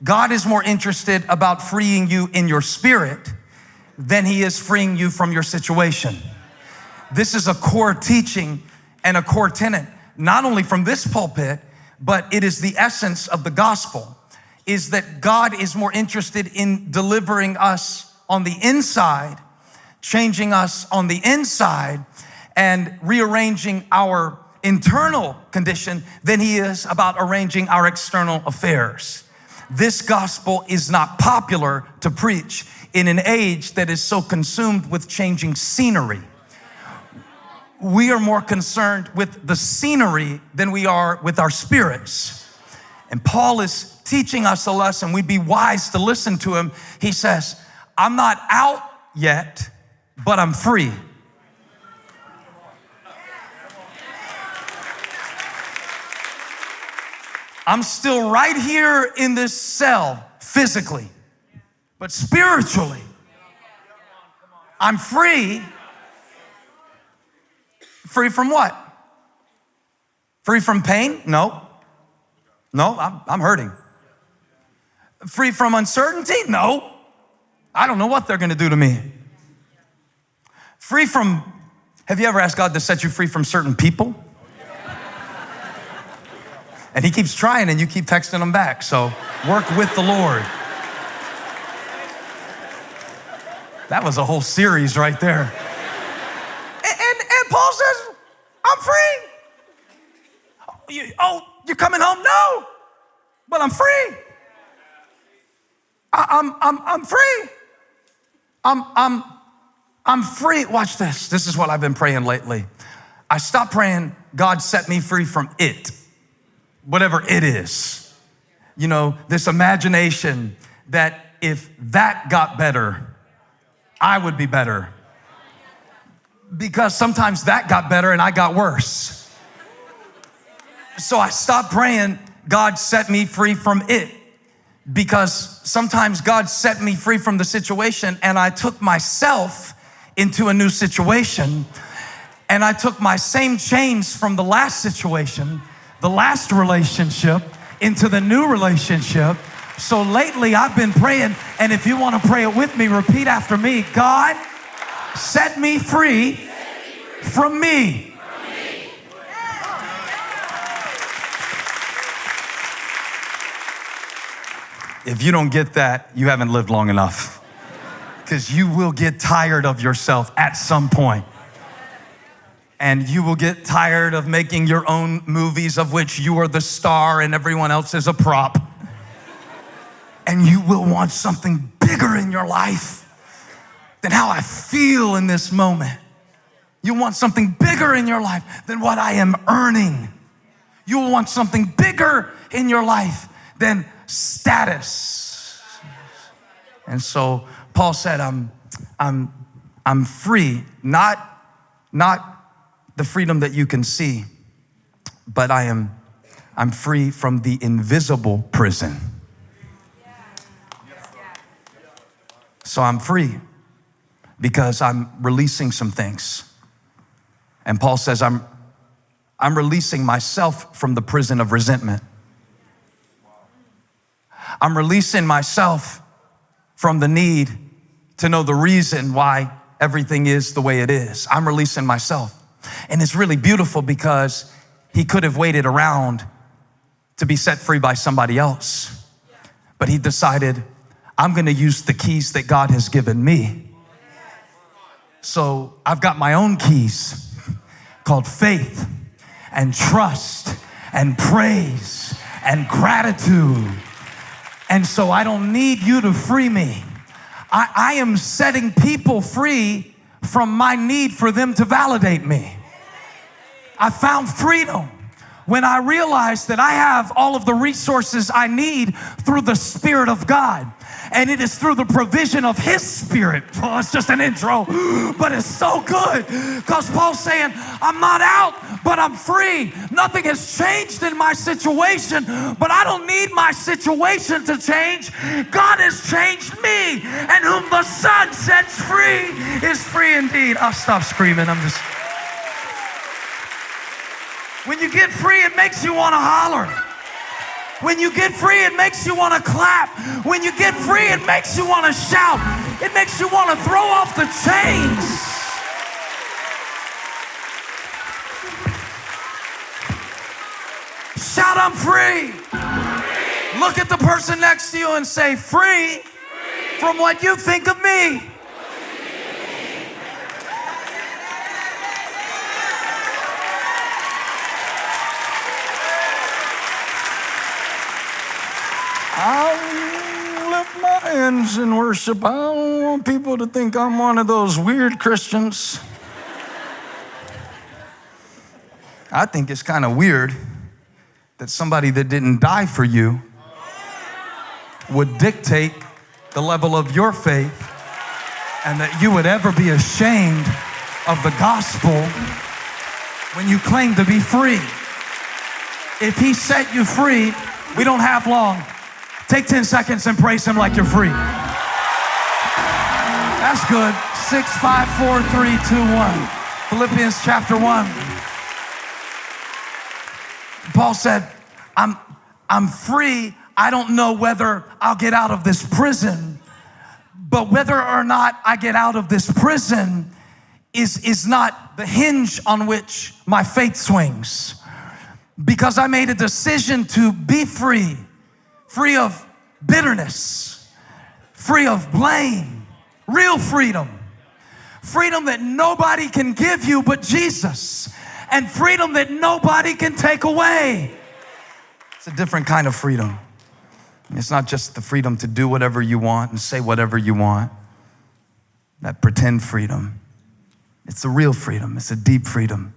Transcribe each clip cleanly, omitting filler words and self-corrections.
God is more interested about freeing you in your spirit than he is freeing you from your situation. This is a core teaching and a core tenet, not only from this pulpit, but it is the essence of the gospel, is that God is more interested in delivering us on the inside, changing us on the inside, and rearranging our internal condition than he is about arranging our external affairs. This gospel is not popular to preach in an age that is so consumed with changing scenery. We are more concerned with the scenery than we are with our spirits. And Paul is teaching us a lesson. We'd be wise to listen to him. He says, I'm not out yet, but I'm free. I'm still right here in this cell physically, but spiritually, I'm free. Free from what? Free from pain? No, I'm hurting. Free from uncertainty? No, I don't know what they're gonna do to me. Free from, have you ever asked God to set you free from certain people? And he keeps trying and you keep texting him back. So work with the Lord. That was a whole series right there. And Paul says, I'm free. You're coming home? No, but I'm free. I'm free. I'm free. Watch this. This is what I've been praying lately. I stopped praying, God set me free from it. Whatever it is, this imagination that if that got better, I would be better. Because sometimes that got better and I got worse. So I stopped praying, God set me free from it. Because sometimes God set me free from the situation and I took myself into a new situation. And I took my same chains from the last situation, the last relationship, into the new relationship. So lately I've been praying, and if you want to pray it with me, repeat after me. God, set me free from me. If you don't get that, you haven't lived long enough, because you will get tired of yourself at some point. And you will get tired of making your own movies of which you are the star and everyone else is a prop. And you will want something bigger in your life than how I feel in this moment. You want something bigger in your life than what I am earning. You will want something bigger in your life than status. And so Paul said, I'm free, not the freedom that you can see, but I'm free from the invisible prison. So I'm free because I'm releasing some things. And Paul says, I'm releasing myself from the prison of resentment. I'm releasing myself from the need to know the reason why everything is the way it is. I'm releasing myself. And it's really beautiful because he could have waited around to be set free by somebody else. But he decided, I'm going to use the keys that God has given me. So I've got my own keys called faith and trust and praise and gratitude. And so I don't need you to free me. I am setting people free from my need for them to validate me. I found freedom when I realized that I have all of the resources I need through the Spirit of God. And it is through the provision of His Spirit. Oh, it's just an intro, but it's so good. Because Paul's saying, I'm not out, but I'm free. Nothing has changed in my situation, but I don't need my situation to change. God has changed me, and whom the Son sets free is free indeed. I'll stop screaming. When you get free, it makes you want to holler. When you get free, it makes you want to clap. When you get free, it makes you want to shout. It makes you want to throw off the chains. Shout, I'm free. Look at the person next to you and say, free from what you think of me. I'll lift my hands in worship. I don't want people to think I'm one of those weird Christians. I think it's kind of weird that somebody that didn't die for you would dictate the level of your faith, and that you would ever be ashamed of the gospel when you claim to be free. If he set you free, we don't have long. Take 10 seconds and praise him like you're free. That's good. 6, 5, 4, 3, 2, 1. Philippians chapter 1. Paul said, I'm free. I don't know whether I'll get out of this prison, but whether or not I get out of this prison is not the hinge on which my faith swings. Because I made a decision to be free. Free of bitterness, free of blame, real freedom. Freedom that nobody can give you but Jesus, and freedom that nobody can take away. It's a different kind of freedom. It's not just the freedom to do whatever you want and say whatever you want, that pretend freedom. It's a real freedom. It's a deep freedom.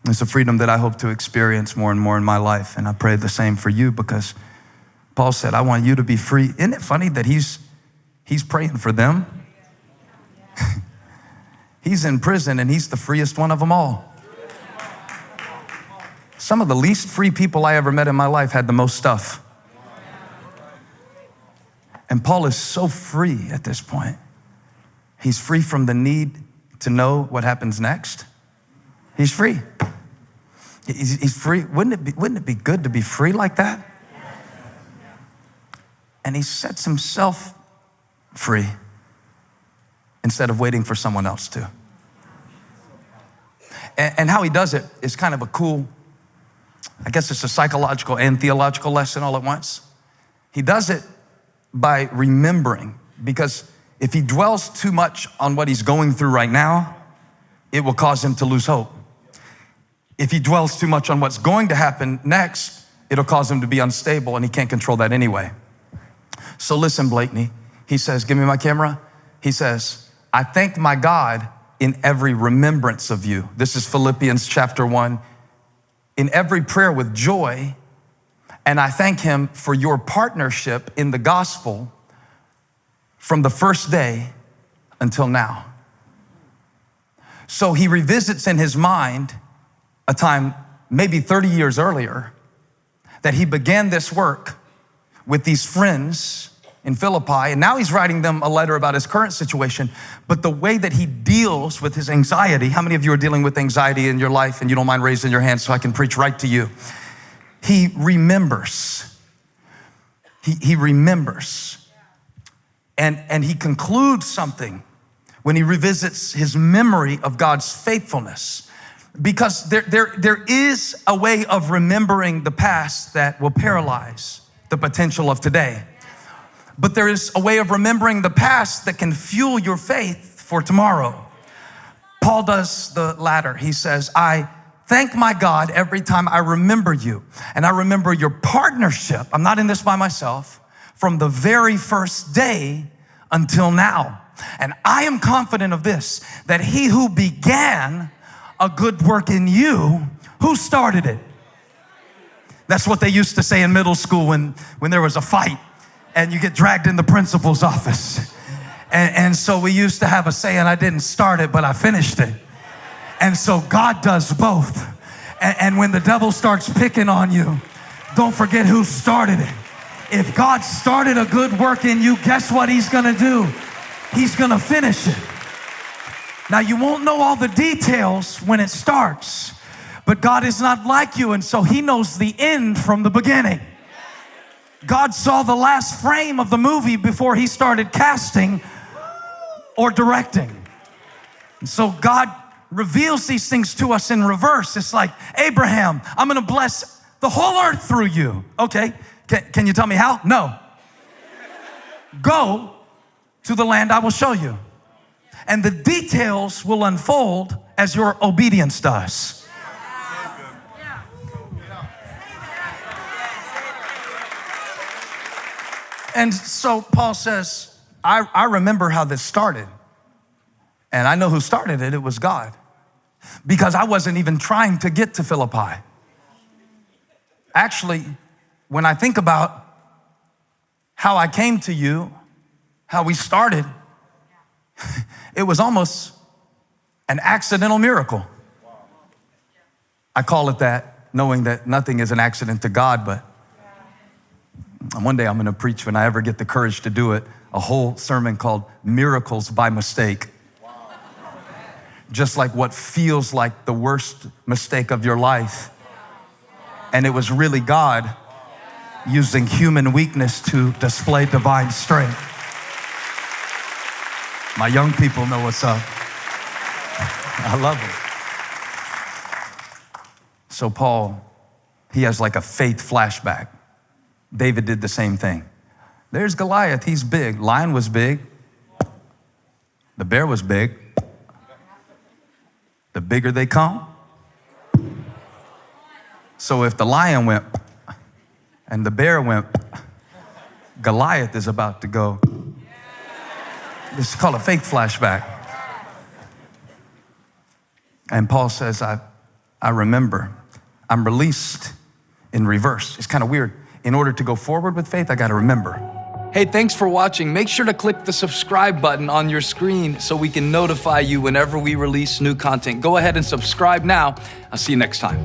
It's a freedom that I hope to experience more and more in my life, and I pray the same for you, because Paul said, I want you to be free. Isn't it funny that he's praying for them? He's in prison and he's the freest one of them all. Some of the least free people I ever met in my life had the most stuff. And Paul is so free at this point. He's free from the need to know what happens next. He's free. He's free. Wouldn't it be good to be free like that? And he sets himself free instead of waiting for someone else to. And how he does it is kind of a cool, I guess it's a psychological and theological lesson all at once. He does it by remembering, because if he dwells too much on what he's going through right now, it will cause him to lose hope. If he dwells too much on what's going to happen next, it'll cause him to be unstable, and he can't control that anyway. So listen, Blakeney, he says, give me my camera. He says, I thank my God in every remembrance of you. This is Philippians chapter 1. In every prayer with joy, and I thank him for your partnership in the gospel from the first day until now. So he revisits in his mind a time maybe 30 years earlier that he began this work with these friends in Philippi, and now he's writing them a letter about his current situation. But the way that he deals with his anxiety, how many of you are dealing with anxiety in your life and you don't mind raising your hand so I can preach right to you? He remembers. He remembers. And he concludes something when he revisits his memory of God's faithfulness. Because there is a way of remembering the past that will paralyze the potential of today. But there is a way of remembering the past that can fuel your faith for tomorrow. Paul does the latter. He says, I thank my God every time I remember you. And I remember your partnership. I'm not in this by myself. From the very first day until now. And I am confident of this, that he who began a good work in you, who started it? That's what they used to say in middle school when there was a fight and you get dragged in the principal's office. And so we used to have a saying, I didn't start it, but I finished it. And so God does both. And when the devil starts picking on you, don't forget who started it. If God started a good work in you, guess what he's gonna do? He's gonna finish it. Now, you won't know all the details when it starts, but God is not like you, and so he knows the end from the beginning. God saw the last frame of the movie before he started casting or directing. And so God reveals these things to us in reverse. It's like, Abraham, I'm gonna bless the whole earth through you. Okay, can you tell me how? No. Go to the land I will show you. And the details will unfold as your obedience does. And so Paul says, I remember how this started. And I know who started it. It was God. Because I wasn't even trying to get to Philippi. Actually, when I think about how I came to you, how we started, it was almost an accidental miracle. I call it that, knowing that nothing is an accident to God, but one day I'm gonna preach, when I ever get the courage to do it, a whole sermon called Miracles by Mistake. Just like what feels like the worst mistake of your life. And it was really God using human weakness to display divine strength. My young people know what's up. I love it. So Paul, he has like a faith flashback. David did the same thing. There's Goliath, he's big. Lion was big. The bear was big. The bigger they come. So if the lion went and the bear went, Goliath is about to go. This is called a faith flashback. And Paul says, I remember, I'm released in reverse. It's kind of weird. In order to go forward with faith, I got to remember. Hey, thanks for watching. Make sure to click the subscribe button on your screen so we can notify you whenever we release new content. Go ahead and subscribe now. I'll see you next time.